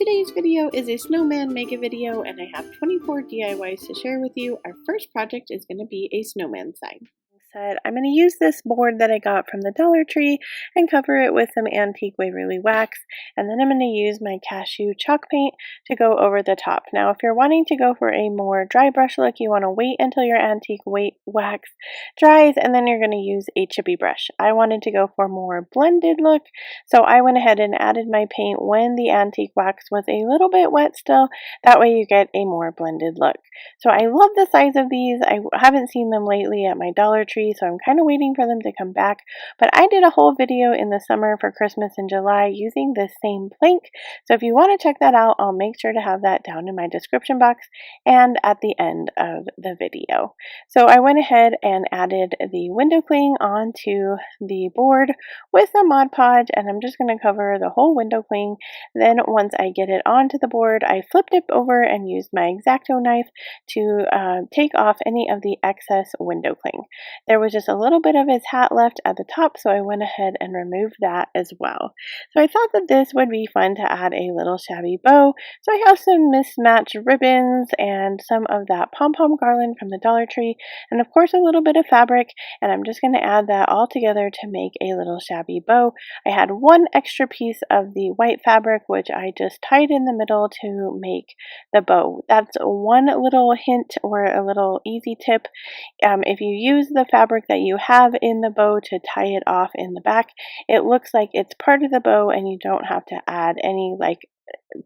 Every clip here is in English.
Today's video is a snowman mega video, and I have 24 DIYs to share with you. Our first project is going to be a snowman sign. I'm going to use this board that I got from the Dollar Tree and cover it with some antique Waverly wax, and then I'm going to use my cashew chalk paint to go over the top. Now if you're wanting to go for a more dry brush look, you want to wait until your antique wax dries and then you're going to use a chippy brush. I wanted to go for a more blended look, so I went ahead and added my paint when the antique wax was a little bit wet still. That way you get a more blended look. So I love the size of these. I haven't seen them lately at my Dollar Tree, so I'm kind of waiting for them to come back. But I did a whole video in the summer for Christmas in July using this same plank. So if you want to check that out, I'll make sure to have that down in my description box and at the end of the video. So I went ahead and added the window cling onto the board with a Mod Podge, and I'm just going to cover the whole window cling. Then once I get it onto the board, I flipped it over and used my X-Acto knife to take off any of the excess window cling. There was just a little bit of his hat left at the top, so I went ahead and removed that as well. So I thought that this would be fun to add a little shabby bow. So I have some mismatched ribbons and some of that pom-pom garland from the Dollar Tree, and of course a little bit of fabric, and I'm just going to add that all together to make a little shabby bow. I had one extra piece of the white fabric, which I just tied in the middle to make the bow. That's one little hint or a little easy tip. If you use the fabric that you have in the bow to tie it off in the back, it looks like it's part of the bow and you don't have to add any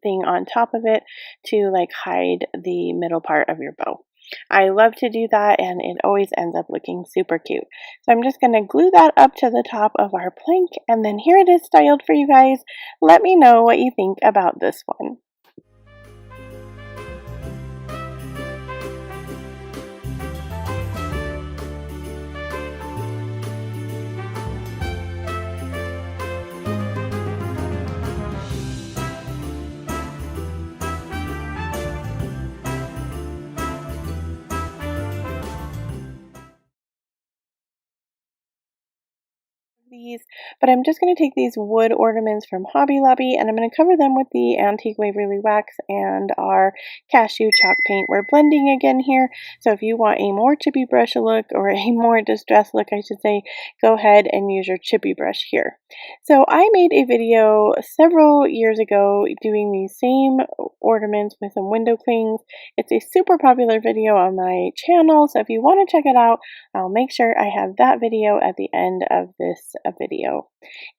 thing on top of it to hide the middle part of your bow. I love to do that, and it always ends up looking super cute. So I'm just going to glue that up to the top of our plank, and then here it is styled for you guys. Let me know what you think about this one. But I'm just going to take these wood ornaments from Hobby Lobby and I'm going to cover them with the antique Waverly wax and our cashew chalk paint. We're blending again here, so if you want a more chippy brush look, or a more distressed look I should say, go ahead and use your chippy brush here. So I made a video several years ago doing these same ornaments with some window clings. It's a super popular video on my channel, so if you want to check it out, I'll make sure I have that video at the end of this video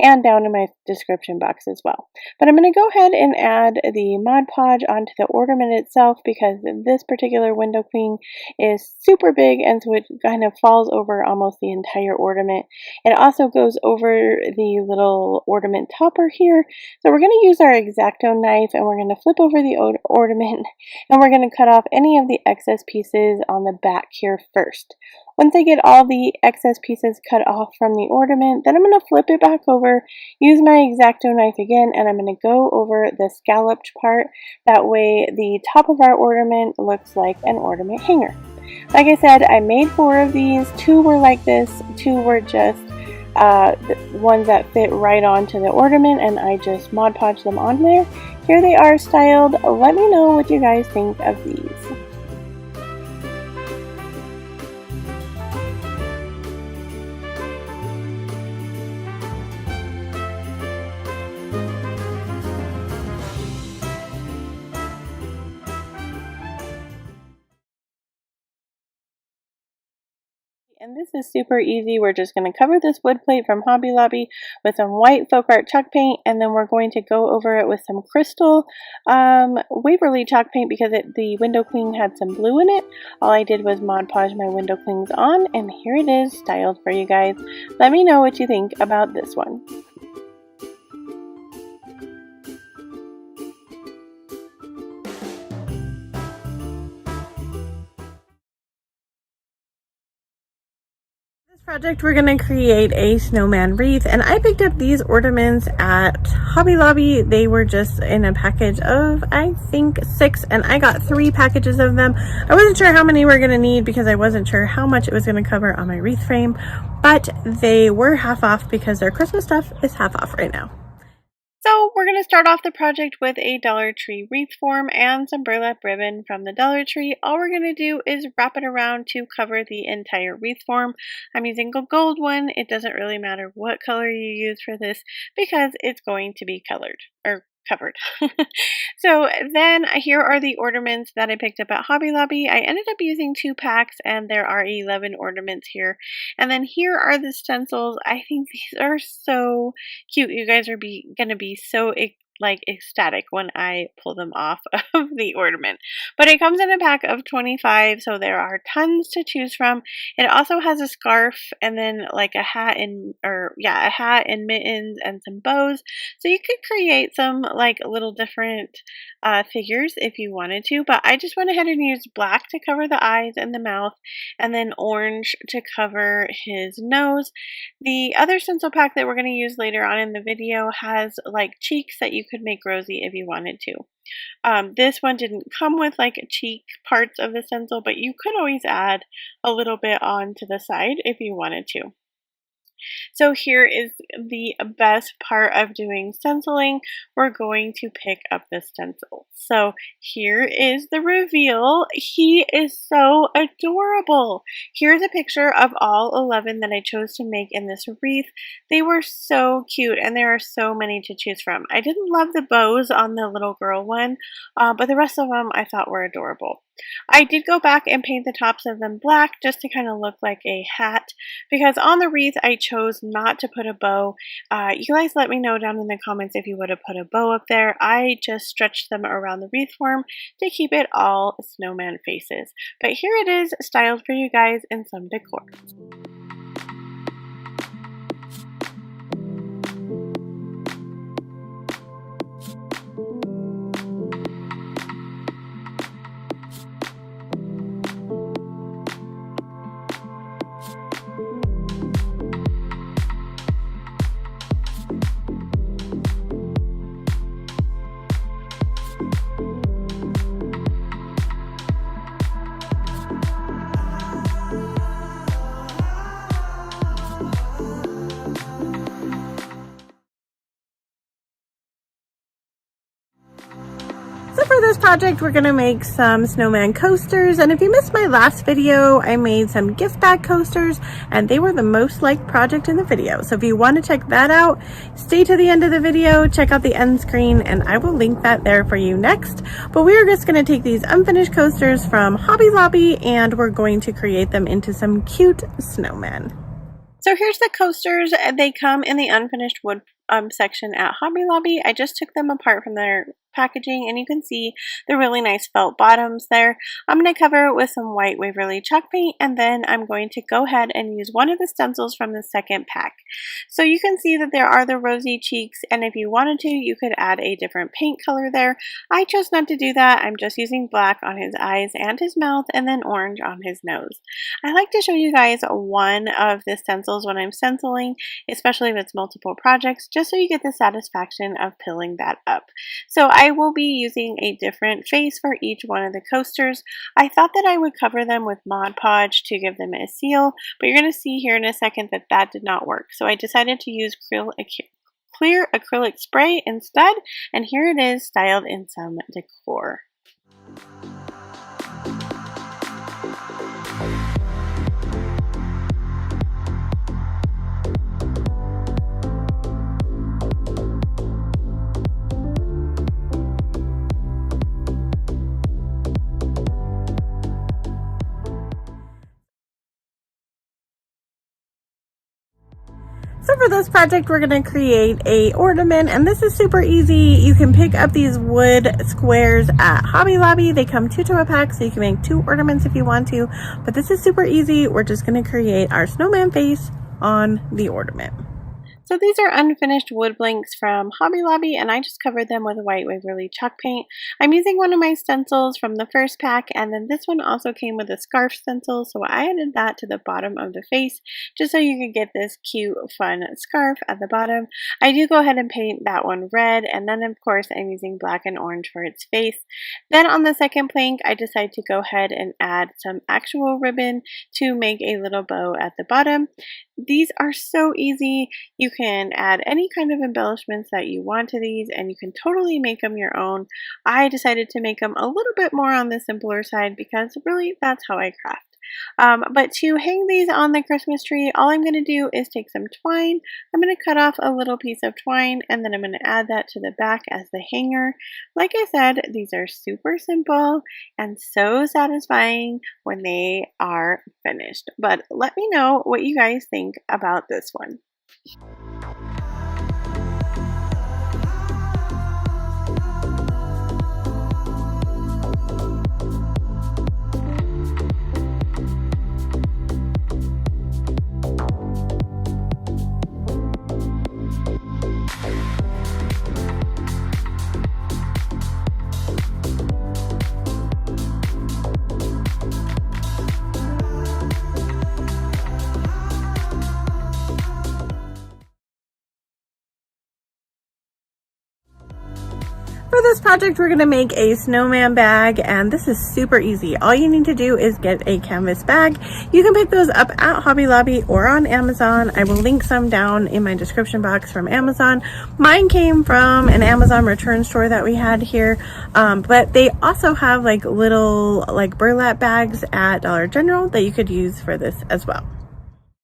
and down in my description box as well. But I'm going to go ahead and add the Mod Podge onto the ornament itself, because this particular window cling is super big and so it kind of falls over almost the entire ornament. It also goes over the little ornament topper here. So we're going to use our X-Acto knife and we're going to flip over the ornament and we're going to cut off any of the excess pieces on the back here first. Once I get all the excess pieces cut off from the ornament, then I'm going to flip it back over, use my X-Acto knife again, and I'm going to go over the scalloped part. That way the top of our ornament looks like an ornament hanger. Like I said, I made 4 of these. 2 were like this, 2 were just the ones that fit right onto the ornament, and I just Mod Podged them on there. Here they are styled. Let me know what you guys think of these. And this is super easy. We're just going to cover this wood plate from Hobby Lobby with some white folk art chalk paint, and then we're going to go over it with some crystal Waverly chalk paint because the window cling had some blue in it. All I did was Mod Podge my window clings on, and here it is styled for you guys. Let me know what you think about this one. Project, we're going to create a snowman wreath, and I picked up these ornaments at Hobby Lobby. They were just in a package of I think 6, and I got 3 packages of them. I wasn't sure how many we're going to need because I wasn't sure how much it was going to cover on my wreath frame, but they were half off because their Christmas stuff is half off right now. So we're going to start off the project with a Dollar Tree wreath form and some burlap ribbon from the Dollar Tree. All we're going to do is wrap it around to cover the entire wreath form. I'm using a gold one. It doesn't really matter what color you use for this because it's going to be colored or covered. So then here are the ornaments that I picked up at Hobby Lobby. I ended up using 2 packs and there are 11 ornaments here. And then here are the stencils. I think these are so cute. You guys are gonna be so ecstatic when I pull them off of the ornament. But it comes in a pack of 25, so there are tons to choose from. It also has a scarf and then like a hat and a hat and mittens and some bows. So you could create some like little different figures if you wanted to, but I just went ahead and used black to cover the eyes and the mouth and then orange to cover his nose. The other stencil pack that we're going to use later on in the video has like cheeks that you could make rosy if you wanted to. This one didn't come with like cheek parts of the stencil, but you could always add a little bit on to the side if you wanted to. So here is the best part of doing stenciling. We're going to pick up the stencil. So here is the reveal. He is so adorable. Here's a picture of all 11 that I chose to make in this wreath. They were so cute and there are so many to choose from. I didn't love the bows on the little girl one, but the rest of them I thought were adorable. I did go back and paint the tops of them black just to kind of look like a hat because on the wreath I chose not to put a bow. You guys let me know down in the comments if you would have put a bow up there. I just stretched them around the wreath form to keep it all snowman faces. But here it is styled for you guys in some decor. So for this project, we're going to make some Snowman coasters, and if you missed my last video, I made some gift bag coasters, and they were the most liked project in the video. So if you want to check that out, stay to the end of the video, check out the end screen, and I will link that there for you next. But we are just going to take these unfinished coasters from Hobby Lobby, and we're going to create them into some cute snowmen. So here's the coasters. They come in the unfinished wood section at Hobby Lobby. I just took them apart from their packaging and you can see the really nice felt bottoms there. I'm going to cover it with some white Waverly chalk paint and then I'm going to go ahead and use one of the stencils from the second pack. So you can see that there are the rosy cheeks, and if you wanted to you could add a different paint color there. I chose not to do that. I'm just using black on his eyes and his mouth and then orange on his nose. I like to show you guys one of the stencils when I'm stenciling, especially if it's multiple projects, just so you get the satisfaction of pilling that up. So I will be using a different face for each one of the coasters. I thought that I would cover them with Mod Podge to give them a seal, but you're going to see here in a second that that did not work. So I decided to use clear acrylic spray instead, and here it is styled in some decor. So for this project, we're going to create a ornament, and this is super easy. You can pick up these wood squares at Hobby Lobby. They come 2 to a pack, so you can make 2 ornaments if you want to, but this is super easy. We're just going to create our snowman face on the ornament. So these are unfinished wood blanks from Hobby Lobby, and I just covered them with white Waverly chalk paint. I'm using one of my stencils from the first pack, and then this one also came with a scarf stencil, so I added that to the bottom of the face just so you could get this cute, fun scarf at the bottom. I do go ahead and paint that one red, and then of course I'm using black and orange for its face. Then on the second plank, I decided to go ahead and add some actual ribbon to make a little bow at the bottom. These are so easy. You can add any kind of embellishments that you want to these, and you can totally make them your own. I decided to make them a little bit more on the simpler side because really that's how I craft. But to hang these on the Christmas tree, all I'm going to do is take some twine. I'm going to cut off a little piece of twine, and then I'm going to add that to the back as the hanger. Like I said, these are super simple and so satisfying when they are finished. But let me know what you guys think about this one. For this project, we're going to make a snowman bag, and this is super easy. All you need to do is get a canvas bag. You can pick those up at Hobby Lobby or on Amazon. I will link some down in my description box from Amazon. Mine came from an Amazon return store that we had here, but they also have like little like burlap bags at Dollar General that you could use for this as well.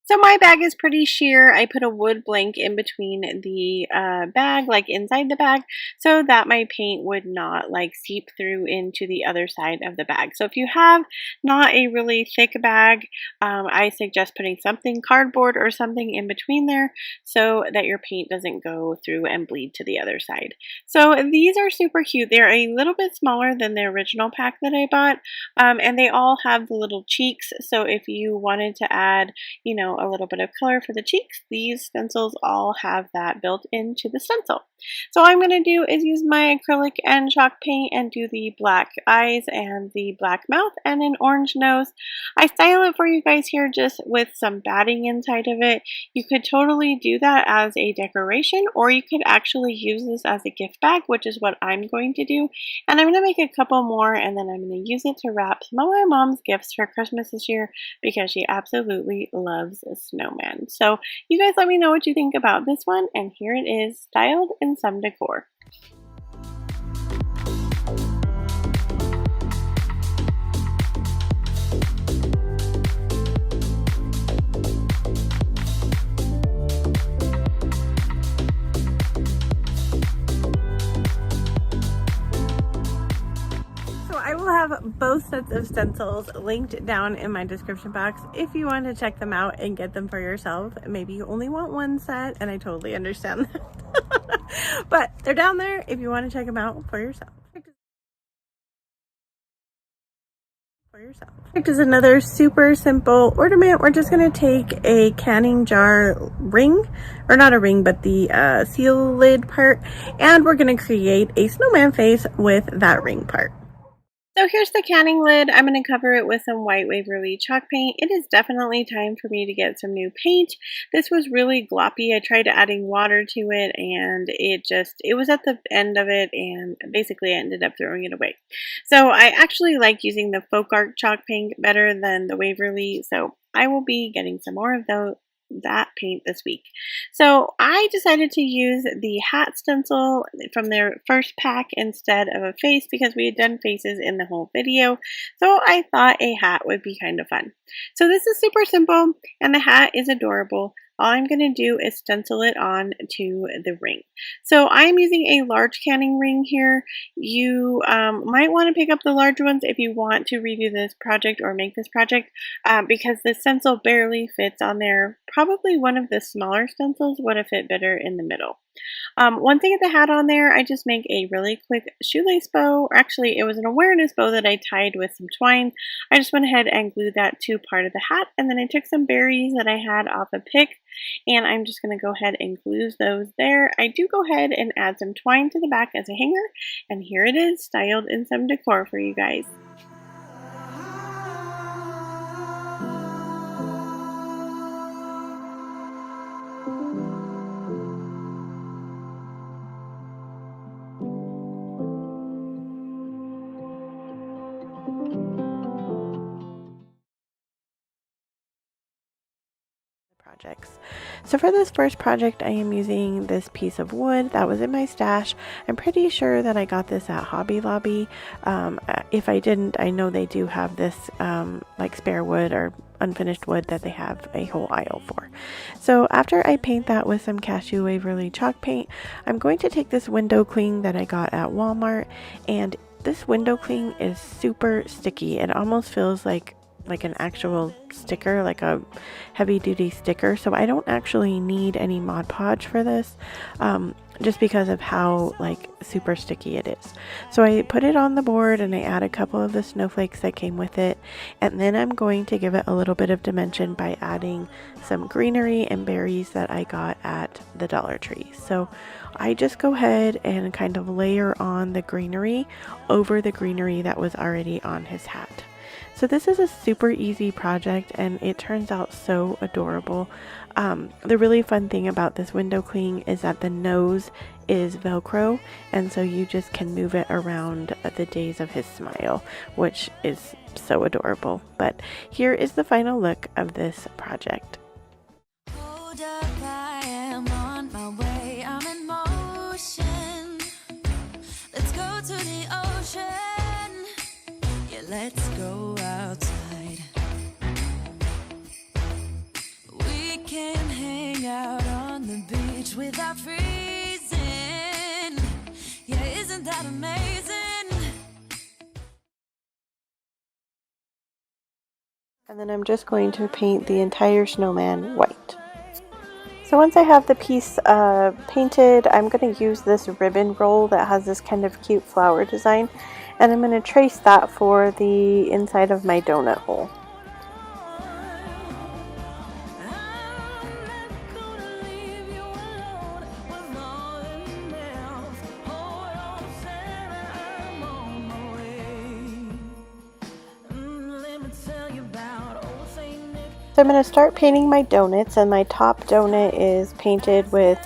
So my bag is pretty sheer. I put a wood blank in between the bag, like inside the bag, so that my paint would not like seep through into the other side of the bag. So if you have not a really thick bag, I suggest putting something cardboard or something in between there so that your paint doesn't go through and bleed to the other side. So these are super cute. They're a little bit smaller than the original pack that I bought, and they all have the little cheeks. So if you wanted to add, you know, a little bit of color for the cheeks, these stencils all have that built into the stencil. So all I'm going to do is use my acrylic and chalk paint and do the black eyes and the black mouth and an orange nose. I style it for you guys here just with some batting inside of it. You could totally do that as a decoration, or you could actually use this as a gift bag, which is what I'm going to do. And I'm going to make a couple more, and then I'm going to use it to wrap some of my mom's gifts for Christmas this year because she absolutely loves a snowman. So you guys let me know what you think about this one, and here it is, styled in some decor. I will have both sets of stencils linked down in my description box if you want to check them out and get them for yourself. Maybe you only want one set, and I totally understand that. But they're down there if you want to check them out for yourself. Next is another super simple ornament. We're just going to take a canning jar ring, or not a ring, but the seal lid part, and we're going to create a snowman face with that ring part. So here's the canning lid. I'm going to cover it with some white Waverly chalk paint. It is definitely time for me to get some new paint. This was really gloppy. I tried adding water to it, and it was at the end of it, and basically I ended up throwing it away. So I actually like using the folk art chalk paint better than the Waverly, so I will be getting some more of that paint this week. So I decided to use the hat stencil from their first pack instead of a face because we had done faces in the whole video. So I thought a hat would be kind of fun. So this is super simple, and the hat is adorable. All I'm going to do is stencil it on to the ring. So I'm using a large canning ring here. You might want to pick up the large ones if you want to redo this project or make this project because the stencil barely fits on there. Probably one of the smaller stencils would have fit better in the middle. Once I get the hat on there, I just make a really quick shoelace bow. Actually, it was an awareness bow that I tied with some twine. I just went ahead and glued that to part of the hat, and then I took some berries that I had off a pick, and I'm just going to go ahead and glue those there. I do go ahead and add some twine to the back as a hanger, and here it is, styled in some decor for you guys. projects. So for this first project, I am using this piece of wood that was in my stash. I'm pretty sure that I got this at Hobby Lobby. If I didn't, I know they do have this like spare wood or unfinished wood that they have a whole aisle for. So after I paint that with some Cashew Waverly chalk paint, I'm going to take this window cling that I got at Walmart, and this window cling is super sticky. It almost feels like an actual sticker, like a heavy duty sticker. So I don't actually need any Mod Podge for this, just because of how like super sticky it is. So I put it on the board and I add a couple of the snowflakes that came with it, and then I'm going to give it a little bit of dimension by adding some greenery and berries that I got at the Dollar Tree. So I just go ahead and kind of layer on the greenery over the greenery that was already on his hat. So this is a super easy project and it turns out so adorable. The really fun thing about this window cling is that the nose is Velcro, and so you just can move it around the days of his smile, which is so adorable. But here is the final look of this project. Hold up, I am on my way, I'm in motion. Let's go to the ocean. Yeah, let's go outside. We can hang out on the beach without freezing. Yeah, isn't that amazing? And then I'm just going to paint the entire snowman white. So once I have the piece painted, I'm going to use this ribbon roll that has this kind of cute flower design, and I'm going to trace that for the inside of my donut hole. So I'm going to start painting my donuts, and my top donut is painted with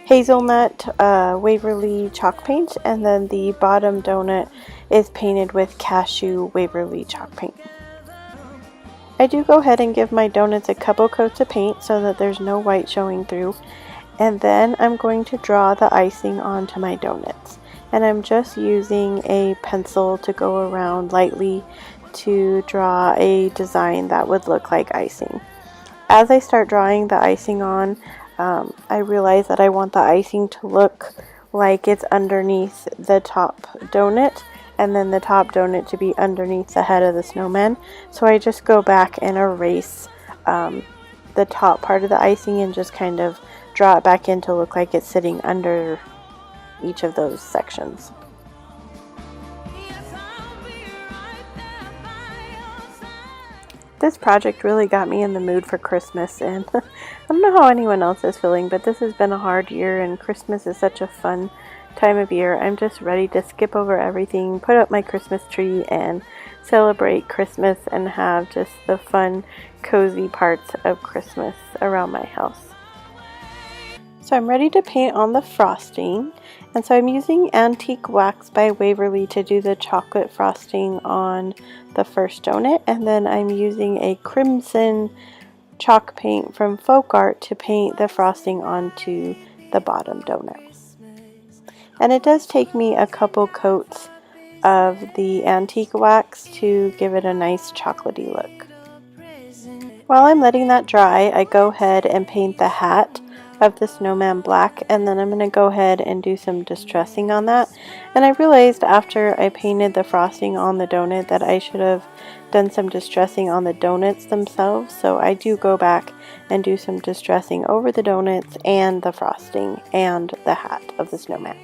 hazelnut Waverly chalk paint, and then the bottom donut is painted with Cashew Waverly chalk paint. I do go ahead and give my donuts a couple coats of paint so that there's no white showing through, and then I'm going to draw the icing onto my donuts. And I'm just using a pencil to go around lightly to draw a design that would look like icing. As I start drawing the icing on, I realize that I want the icing to look like it's underneath the top donut, and then the top donut to be underneath the head of the snowman. So I just go back and erase the top part of the icing and just kind of draw it back in to look like it's sitting under each of those sections. This project really got me in the mood for Christmas, and I don't know how anyone else is feeling, but this has been a hard year and Christmas is such a fun time of year. I'm just ready to skip over everything, put up my Christmas tree, and celebrate Christmas and have just the fun, cozy parts of Christmas around my house. So I'm ready to paint on the frosting, and so I'm using Antique Wax by Waverly to do the chocolate frosting on the first donut, and then I'm using a crimson chalk paint from Folk Art to paint the frosting onto the bottom donut. And it does take me a couple coats of the Antique Wax to give it a nice chocolatey look. While I'm letting that dry, I go ahead and paint the hat of the snowman black, and then I'm going to go ahead and do some distressing on that. And I realized after I painted the frosting on the donut that I should have done some distressing on the donuts themselves, so I do go back and do some distressing over the donuts and the frosting and the hat of the snowman.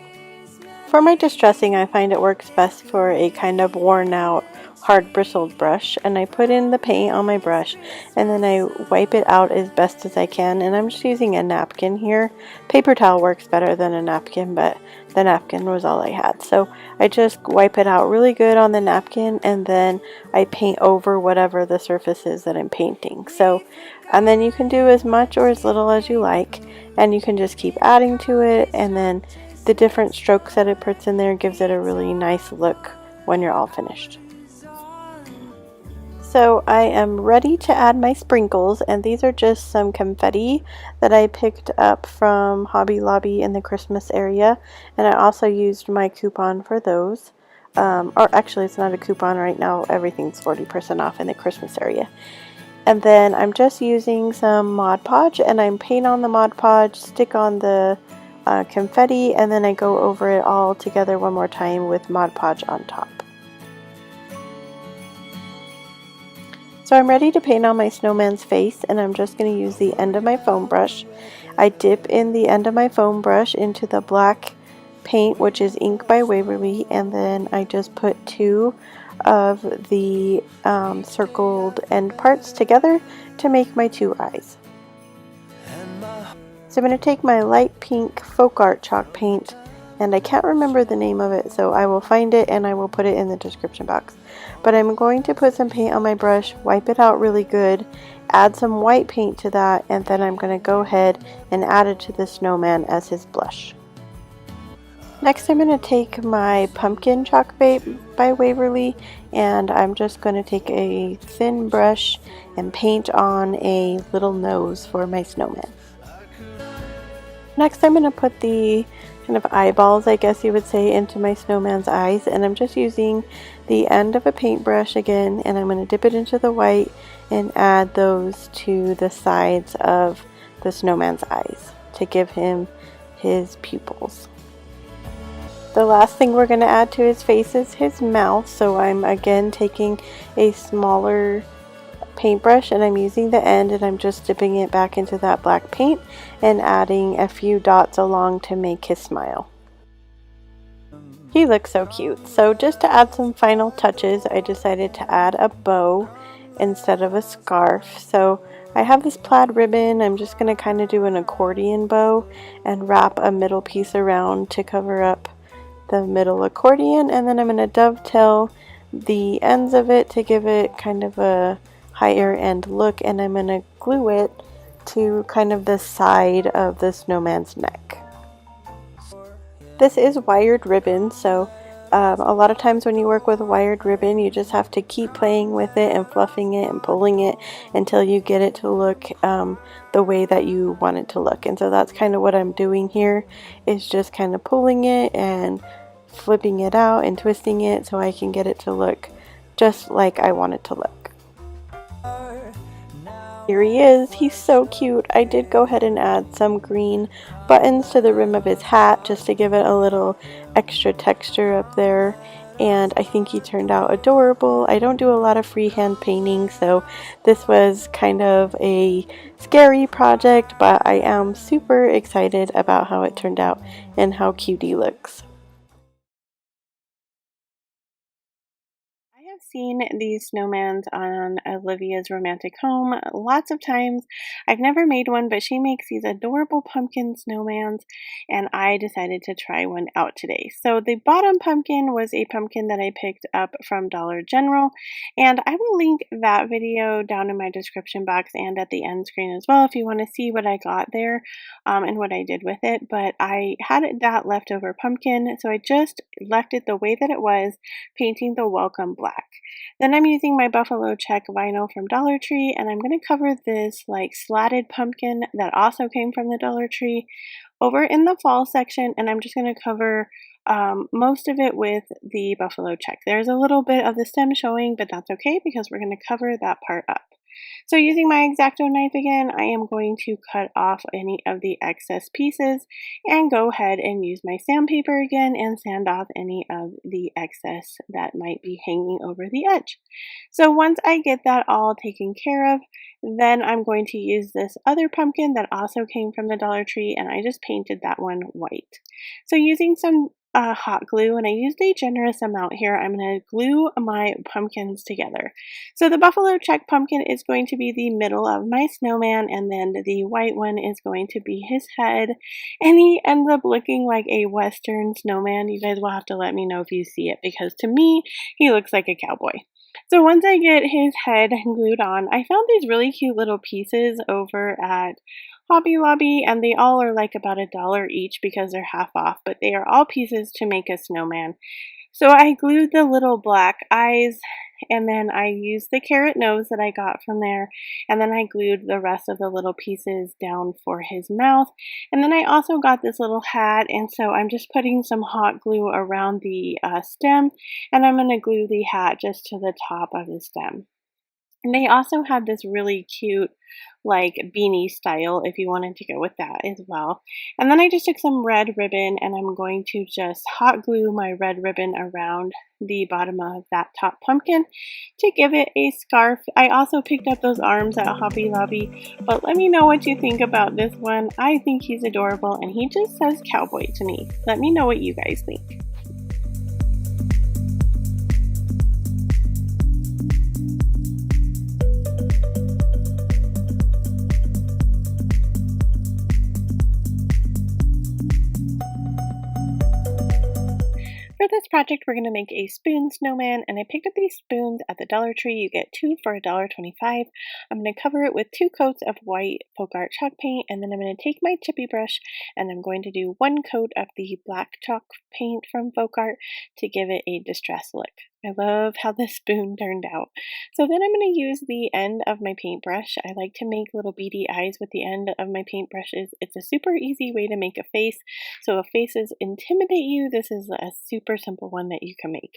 For my distressing, I find it works best for a kind of worn out hard bristled brush, and I put in the paint on my brush and then I wipe it out as best as I can, and I'm just using a napkin here. Paper towel works better than a napkin, but the napkin was all I had, so I just wipe it out really good on the napkin, and then I paint over whatever the surface is that I'm painting. So, and then you can do as much or as little as you like, and you can just keep adding to it, and then the different strokes that it puts in there gives it a really nice look when you're all finished. So I am ready to add my sprinkles, and these are just some confetti that I picked up from Hobby Lobby in the Christmas area, and I also used my coupon for those. Or actually it's not a coupon right now, everything's 40% off in the Christmas area. And then I'm just using some Mod Podge, and I'm paint on the Mod Podge, stick on the confetti, and then I go over it all together one more time with Mod Podge on top. So I'm ready to paint on my snowman's face, and I'm just going to use the end of my foam brush. I dip in the end of my foam brush into the black paint, which is ink by Waverly, and then I just put two of the circled end parts together to make my two eyes. So I'm going to take my light pink folk art chalk paint, and I can't remember the name of it, so I will find it and I will put it in the description box. But I'm going to put some paint on my brush, wipe it out really good, add some white paint to that, and then I'm going to go ahead and add it to the snowman as his blush. Next I'm going to take my pumpkin chalk paint by Waverly, and I'm just going to take a thin brush and paint on a little nose for my snowman. Next I'm going to put the kind of eyeballs, I guess you would say, into my snowman's eyes, and I'm just using the end of a paintbrush again, and I'm going to dip it into the white and add those to the sides of the snowman's eyes to give him his pupils. The last thing we're going to add to his face is his mouth, so I'm again taking a smaller paintbrush and I'm using the end, and I'm just dipping it back into that black paint and adding a few dots along to make his smile. He looks so cute. So just to add some final touches, I decided to add a bow instead of a scarf. So I have this plaid ribbon. I'm just going to kind of do an accordion bow and wrap a middle piece around to cover up the middle accordion, and then I'm going to dovetail the ends of it to give it kind of a higher end look, and I'm going to glue it to kind of the side of the snowman's neck. This is wired ribbon, so a lot of times when you work with wired ribbon, you just have to keep playing with it and fluffing it and pulling it until you get it to look the way that you want it to look. And so that's kind of what I'm doing here, is just kind of pulling it and flipping it out and twisting it so I can get it to look just like I want it to look. Here he is. He's so cute. I did go ahead and add some green buttons to the rim of his hat just to give it a little extra texture up there, and I think he turned out adorable. I don't do a lot of freehand painting, so this was kind of a scary project, but I am super excited about how it turned out and how cute he looks. I've seen these snowmans on Olivia's Romantic Home lots of times. I've never made one, but she makes these adorable pumpkin snowmans, and I decided to try one out today. So the bottom pumpkin was a pumpkin that I picked up from Dollar General, and I will link that video down in my description box and at the end screen as well if you want to see what I got there and what I did with it. But I had that leftover pumpkin, so I just left it the way that it was, painting the welcome black. Then I'm using my buffalo check vinyl from Dollar Tree, and I'm going to cover this like slatted pumpkin that also came from the Dollar Tree over in the fall section, and I'm just going to cover most of it with the buffalo check. There's a little bit of the stem showing, but that's okay because we're going to cover that part up. So using my X-Acto knife again, I am going to cut off any of the excess pieces and go ahead and use my sandpaper again and sand off any of the excess that might be hanging over the edge. So once I get that all taken care of, then I'm going to use this other pumpkin that also came from the Dollar Tree, and I just painted that one white. So using some hot glue, and I used a generous amount here, I'm going to glue my pumpkins together. So the buffalo check pumpkin is going to be the middle of my snowman, and then the white one is going to be his head, and he ends up looking like a western snowman. You guys will have to let me know if you see it, because to me he looks like a cowboy. So once I get his head glued on, I found these really cute little pieces over at Hobby Lobby, and they all are like about $1 each because they're half off, but they are all pieces to make a snowman. So I glued the little black eyes and then I used the carrot nose that I got from there, and then I glued the rest of the little pieces down for his mouth. And then I also got this little hat, and so I'm just putting some hot glue around the stem, and I'm going to glue the hat just to the top of the stem. And they also had this really cute, like, beanie style if you wanted to go with that as well. And then I just took some red ribbon and I'm going to just hot glue my red ribbon around the bottom of that top pumpkin to give it a scarf. I also picked up those arms at Hobby Lobby, but let me know what you think about this one. I think he's adorable and he just says cowboy to me. Let me know what you guys think. For this project, we're going to make a spoon snowman, and I picked up these spoons at the Dollar Tree. You get 2 for $1.25. I'm going to cover it with 2 coats of white folk art chalk paint, and then I'm going to take my chippy brush and I'm going to do 1 coat of the black chalk paint from folk art to give it a distressed look. I love how this spoon turned out. So then I'm going to use the end of my paintbrush. I like to make little beady eyes with the end of my paintbrushes. It's a super easy way to make a face. So if faces intimidate you, this is a super simple one that you can make.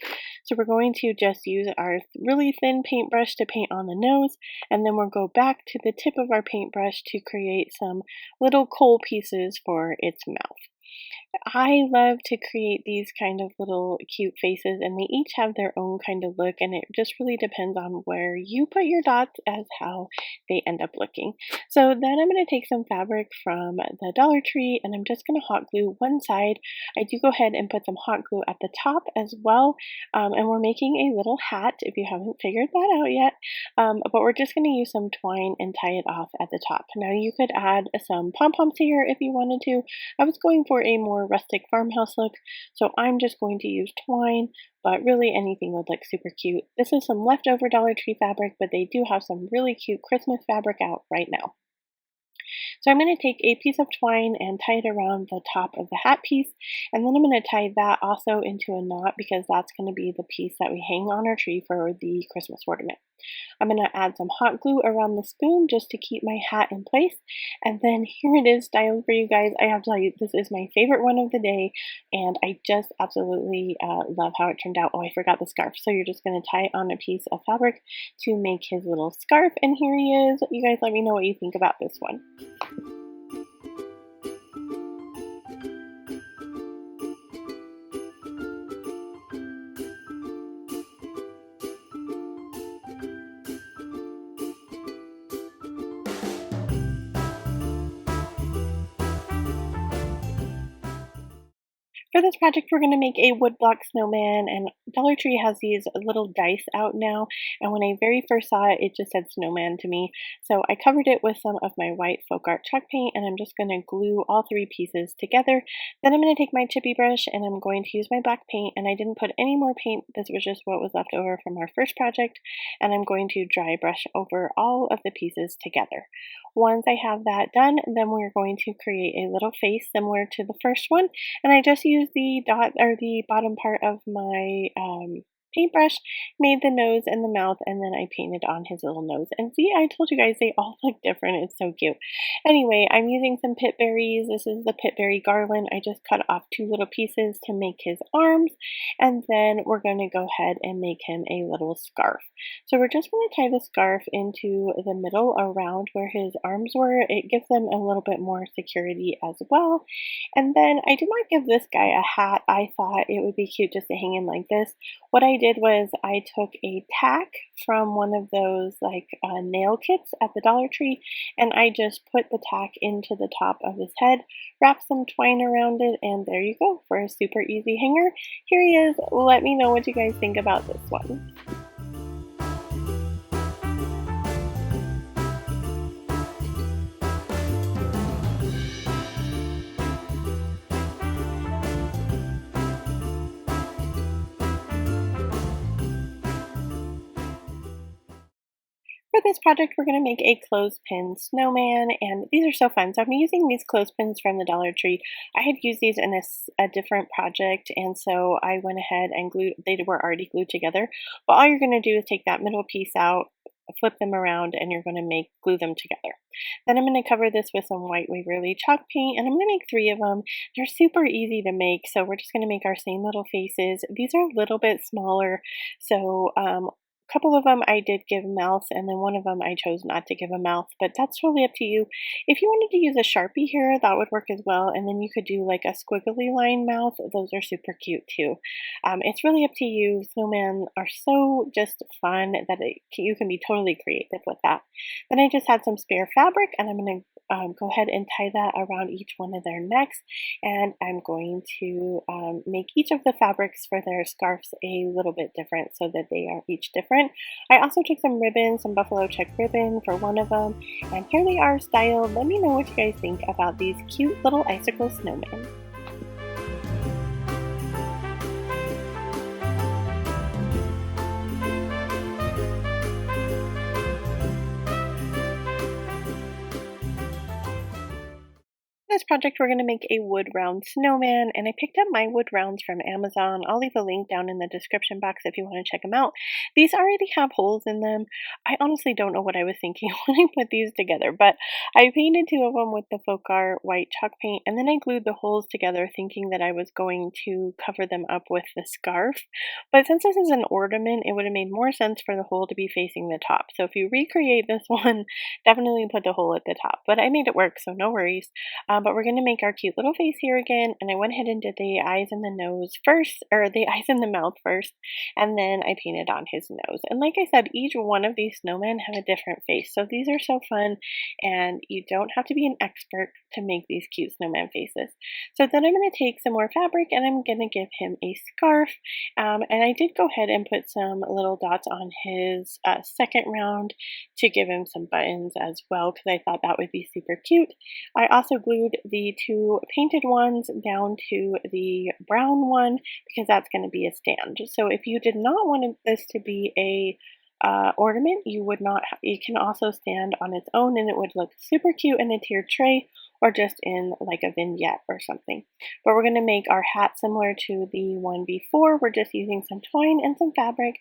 So we're going to just use our really thin paintbrush to paint on the nose, and then we'll go back to the tip of our paintbrush to create some little coal pieces for its mouth. I love to create these kind of little cute faces, and they each have their own kind of look, and it just really depends on where you put your dots as how they end up looking. So then I'm going to take some fabric from the Dollar Tree and I'm just going to hot glue one side. I do go ahead and put some hot glue at the top as well, and we're making a little hat if you haven't figured that out yet, but we're just going to use some twine and tie it off at the top. Now you could add some pom-poms here if you wanted to. I was going for a more rustic farmhouse look, so I'm just going to use twine, but really anything would look super cute. This is some leftover Dollar Tree fabric, but they do have some really cute Christmas fabric out right now. So I'm going to take a piece of twine and tie it around the top of the hat piece, and then I'm going to tie that also into a knot because that's going to be the piece that we hang on our tree for the Christmas ornament. I'm going to add some hot glue around the spoon just to keep my hat in place, and then here it is styled for you guys. I have to tell you, this is my favorite one of the day, and I just absolutely love how it turned out. Oh, I forgot the scarf. So you're just going to tie on a piece of fabric to make his little scarf, and here he is. You guys let me know what you think about this one. For this project, we're going to make a woodblock snowman, and Dollar Tree has these little dice out now, and when I very first saw it, it just said snowman to me. So I covered it with some of my white folk art chalk paint, and I'm just going to glue all 3 pieces together. Then I'm going to take my chippy brush, and I'm going to use my black paint, and I didn't put any more paint. This was just what was left over from our first project, and I'm going to dry brush over all of the pieces together. Once I have that done, then we're going to create a little face similar to the first one, and I just used the dot or the bottom part of my paintbrush, made the nose and the mouth, and then I painted on his little nose. And see, I told you guys they all look different. It's so cute. Anyway, I'm using some pit berries. This is the pit berry garland. I just cut off 2 little pieces to make his arms, and then we're going to go ahead and make him a little scarf. So we're just going to tie the scarf into the middle around where his arms were. It gives them a little bit more security as well. And then I did not give this guy a hat. I thought it would be cute just to hang in like this. What I did was I took a tack from one of those like nail kits at the Dollar Tree, and I just put the tack into the top of his head, wrapped some twine around it, and there you go for a super easy hanger. Here he is. Let me know what you guys think about this one. For For this project, we're going to make a clothespin snowman, and these are so fun. So I'm using these clothespins from the Dollar Tree. I had used these in a different project, and so I went ahead and glued, they were already glued together. But all you're going to do is take that middle piece out, flip them around, and you're going to glue them together. Then I'm going to cover this with some white Waverly chalk paint, and I'm going to make 3 of them. They're super easy to make, so we're just going to make our same little faces. These are a little bit smaller, so a couple of them I did give mouths, and then one of them I chose not to give a mouth, but that's totally up to you. If you wanted to use a Sharpie here, that would work as well, and then you could do like a squiggly line mouth. Those are super cute too. It's really up to you. Snowmen are so just fun that you can be totally creative with that. Then I just had some spare fabric, and I'm going to go ahead and tie that around each one of their necks, and I'm going to make each of the fabrics for their scarves a little bit different so that they are each different. I also took some ribbon, some buffalo check ribbon for one of them, and here they are styled. Let me know what you guys think about these cute little icicle snowmen. This project, we're going to make a wood round snowman, and I picked up my wood rounds from Amazon. I'll leave a link down in the description box if you want to check them out. These already have holes in them. I honestly don't know what I was thinking when I put these together, but I painted 2 of them with the Folk Art white chalk paint, and then I glued the holes together thinking that I was going to cover them up with the scarf. But since this is an ornament, it would have made more sense for the hole to be facing the top. So if you recreate this one, definitely put the hole at the top. But I made it work, so no worries. But we're going to make our cute little face here again, and I went ahead and did the eyes and the nose first, or the eyes and the mouth first, and then I painted on his nose. And like I said, each one of these snowmen have a different face, so these are so fun, and you don't have to be an expert to make these cute snowman faces. So then I'm going to take some more fabric, and I'm going to give him a scarf, and I did go ahead and put some little dots on his second round to give him some buttons as well, because I thought that would be super cute. I also glued the 2 painted ones down to the brown one because that's going to be a stand. So if you did not want this to be a ornament, you would not. It can also stand on its own, and it would look super cute in a tiered tray or just in like a vignette or something. But we're going to make our hat similar to the one before. We're just using some twine and some fabric,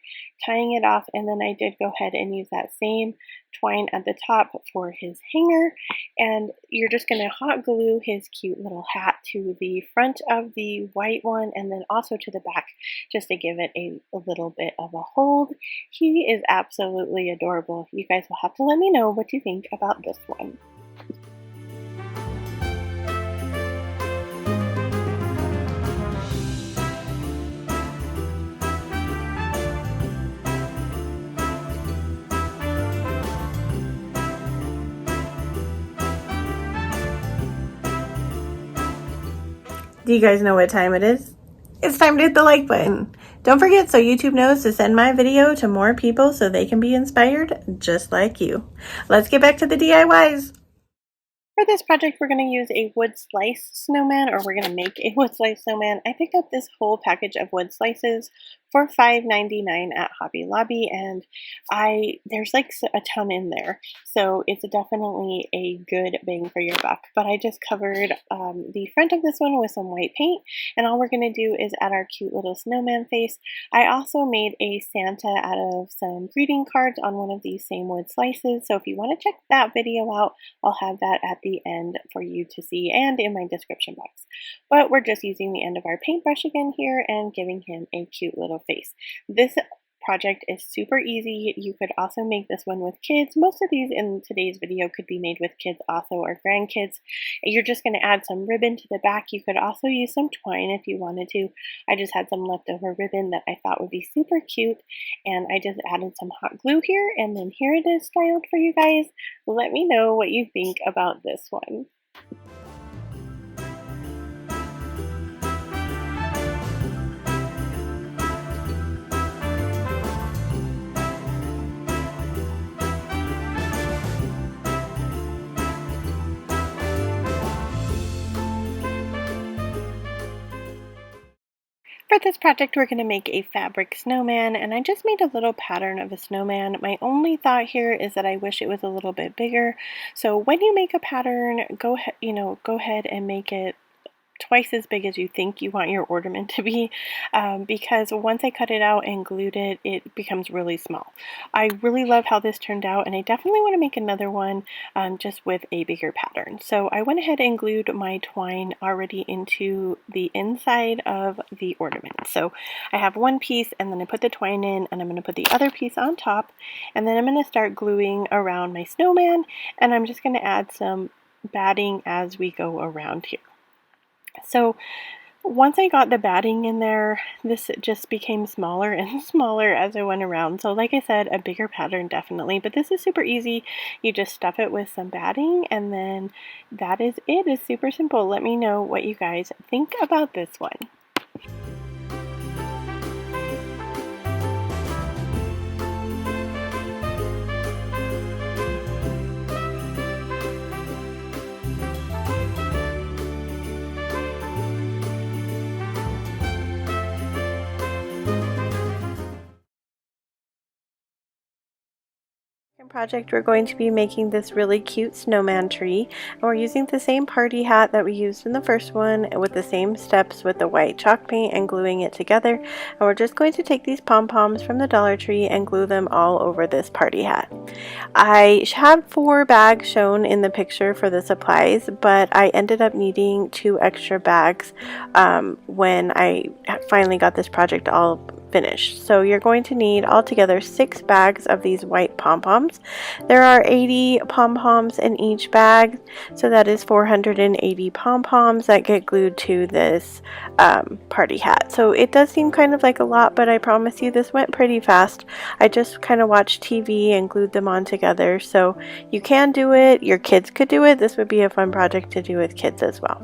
tying it off, and then I did go ahead and use that same twine at the top for his hanger, and you're just going to hot glue his cute little hat to the front of the white one and then also to the back just to give it a little bit of a hold. He is absolutely adorable. You guys will have to let me know what you think about this one. Do you guys know what time it is? It's time to hit the like button. Don't forget, so YouTube knows to send my video to more people so they can be inspired just like you. Let's get back to the DIYs. For this project, we're going to use a wood slice snowman, or we're going to make a wood slice snowman. I picked up this whole package of wood slices for $5.99 at Hobby Lobby, and there's like a ton in there, so it's definitely a good bang for your buck. But I just covered the front of this one with some white paint, and all we're going to do is add our cute little snowman face. I also made a Santa out of some greeting cards on one of these same wood slices, so if you want to check that video out, I'll have that at the end for you to see and in my description box. But we're just using the end of our paintbrush again here and giving him a cute little face. This project is super easy. You could also make this one with kids. Most of these in today's video could be made with kids also, or grandkids. You're just going to add some ribbon to the back. You could also use some twine if you wanted to. I just had some leftover ribbon that I thought would be super cute, and I just added some hot glue here, and then here it is styled for you guys. Let me know what you think about this one. For this project, we're going to make a fabric snowman, and I just made a little pattern of a snowman. My only thought here is that I wish it was a little bit bigger. So when you make a pattern, go ahead and make it twice as big as you think you want your ornament to be, because once I cut it out and glued it, it becomes really small. I really love how this turned out, and I definitely want to make another one just with a bigger pattern. So I went ahead and glued my twine already into the inside of the ornament. So I have one piece, and then I put the twine in, and I'm going to put the other piece on top, and then I'm going to start gluing around my snowman, and I'm just going to add some batting as we go around here. So once I got the batting in there, this just became smaller and smaller as I went around. So like I said, a bigger pattern definitely, but this is super easy. You just stuff it with some batting, and then that is it. It's super simple. Let me know what you guys think about this one. Project, we're going to be making this really cute snowman tree, and we're using the same party hat that we used in the first one with the same steps with the white chalk paint and gluing it together. And we're just going to take these pom-poms from the Dollar Tree and glue them all over this party hat. I have 4 bags shown in the picture for the supplies, but I ended up needing 2 extra bags when I finally got this project all finished. So you're going to need altogether 6 bags of these white pom-poms. There are 80 pom-poms in each bag, so that is 480 pom-poms that get glued to this party hat. So it does seem kind of like a lot, but I promise you this went pretty fast. I just kind of watched TV and glued them on together, so you can do it. Your kids could do it. This would be a fun project to do with kids as well.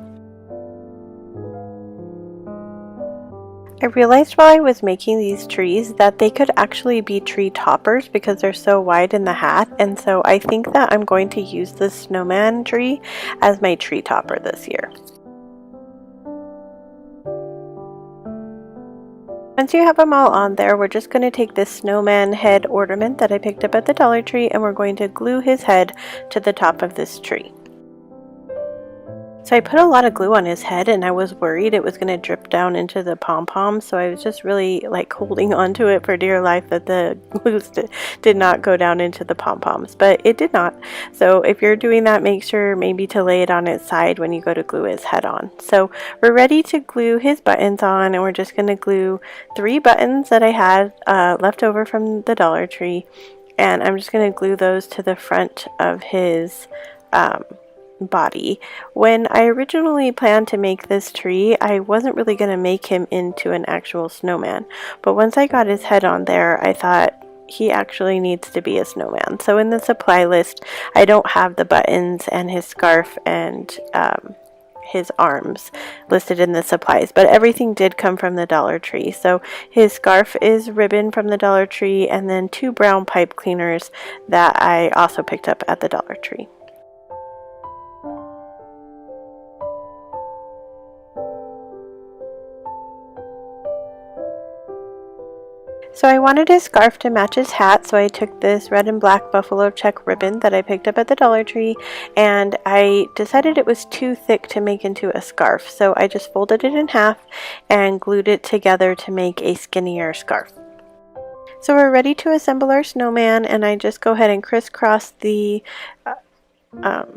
I realized while I was making these trees that they could actually be tree toppers because they're so wide in the hat, and so I think that I'm going to use this snowman tree as my tree topper this year. Once you have them all on there, we're just going to take this snowman head ornament that I picked up at the Dollar Tree, and we're going to glue his head to the top of this tree. So I put a lot of glue on his head, and I was worried it was going to drip down into the pom-pom, so I was just really like holding onto it for dear life that the glue did not go down into the pom-poms, but it did not. So if you're doing that, make sure maybe to lay it on its side when you go to glue his head on. So we're ready to glue his buttons on, and we're just going to glue 3 buttons that I had left over from the Dollar Tree, and I'm just going to glue those to the front of his body. When I originally planned to make this tree, I wasn't really going to make him into an actual snowman, but once I got his head on there, I thought he actually needs to be a snowman. So in the supply list, I don't have the buttons and his scarf and his arms listed in the supplies, but everything did come from the Dollar Tree. So his scarf is ribbon from the Dollar Tree, and then 2 brown pipe cleaners that I also picked up at the Dollar Tree. So I wanted his scarf to match his hat, so I took this red and black buffalo check ribbon that I picked up at the Dollar Tree, and I decided it was too thick to make into a scarf, so I just folded it in half and glued it together to make a skinnier scarf. So we're ready to assemble our snowman, and I just go ahead and crisscross the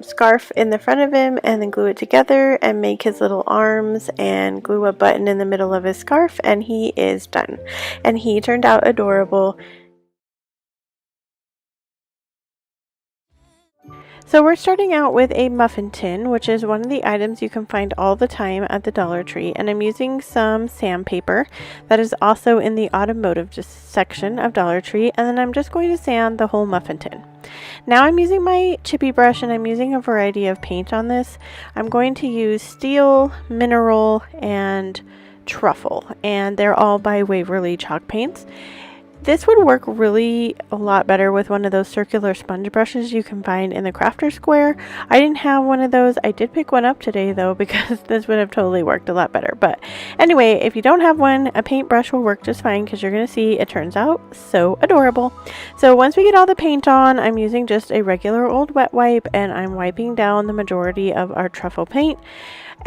scarf in the front of him and then glue it together and make his little arms and glue a button in the middle of his scarf, and he is done. And he turned out adorable. So we're starting out with a muffin tin, which is one of the items you can find all the time at the Dollar Tree, and I'm using some sandpaper that is also in the automotive section of Dollar Tree, and then I'm just going to sand the whole muffin tin. Now I'm using my chippy brush, and I'm using a variety of paint on this. I'm going to use steel, mineral, and truffle, and they're all by Waverly chalk paints. This would work really a lot better with one of those circular sponge brushes you can find in the crafter square. I didn't have one of those. I did pick one up today though, because this would have totally worked a lot better. But anyway, if you don't have one, a paintbrush will work just fine, because you're going to see it turns out so adorable. So once we get all the paint on, I'm using just a regular old wet wipe, and I'm wiping down the majority of our truffle paint.